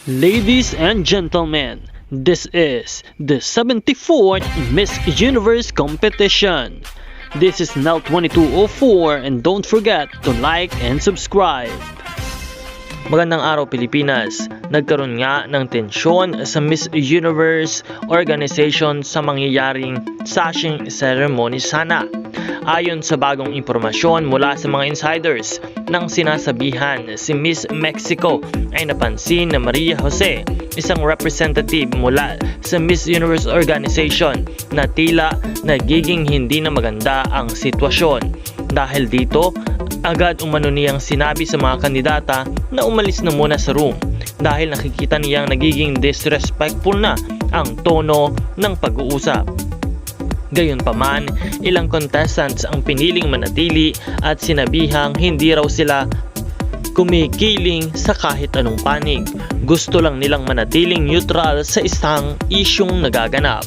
Ladies and gentlemen, this is the 74th Miss Universe competition. This is now 2204 and don't forget to like and subscribe. Magandang araw Pilipinas! Nagkaroon nga ng tensyon sa Miss Universe organization sa mangyayaring sashing ceremony sana. Ayon sa bagong impormasyon mula sa mga insiders, nang sinasabihan si Miss Mexico ay napansin na Maria Jose, isang representative mula sa Miss Universe organization, na tila nagiging hindi na maganda ang sitwasyon. Dahil dito, agad umano niyang sinabi sa mga kandidata na umalis na muna sa room dahil nakikita niyang nagiging disrespectful na ang tono ng pag-uusap. Gayunpaman, ilang contestants ang piniling manatili at sinabihang hindi raw sila kumikiling sa kahit anong panig. Gusto lang nilang manatiling neutral sa isang isyong nagaganap.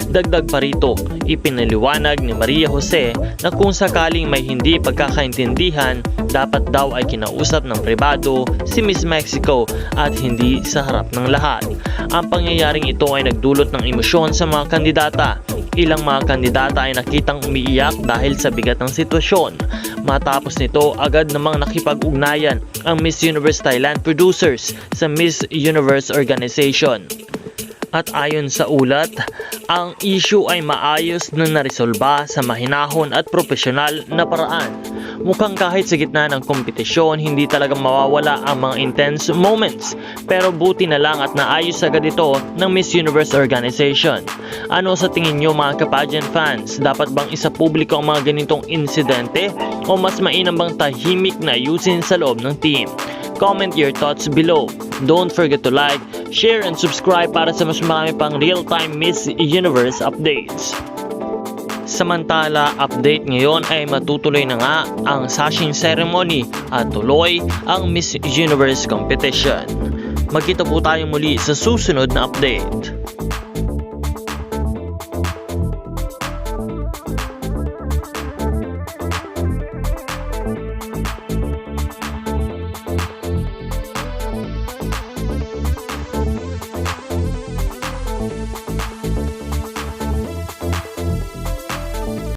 Dagdag pa rito, ipinaliwanag ni Maria Jose na kung sakaling may hindi pagkakaintindihan, dapat daw ay kinausap ng pribado si Miss Mexico at hindi sa harap ng lahat. Ang pangyayaring ito ay nagdulot ng emosyon sa mga kandidata. Ilang mga kandidata ay nakitang umiiyak dahil sa bigat ng sitwasyon. Matapos nito, agad namang nakipag-ugnayan ang Miss Universe Thailand producers sa Miss Universe organization. At ayon sa ulat, ang issue ay maayos na naresolba sa mahinahon at profesional na paraan. Mukhang kahit sa gitna ng kompetisyon, hindi talaga mawawala ang mga intense moments. Pero buti na lang at naayos agad ito ng Miss Universe organization. Ano sa tingin nyo mga ka-pageant fans? Dapat bang isa publiko ang mga ganitong insidente? O mas mainam bang tahimik na ayusin sa loob ng team? Comment your thoughts below. Don't forget to like, share, and subscribe para sa mas marami pang real-time Miss Universe updates. Samantala, update ngayon ay matutuloy na nga ang sashing ceremony at tuloy ang Miss Universe competition. Magkita po tayo muli sa susunod na update.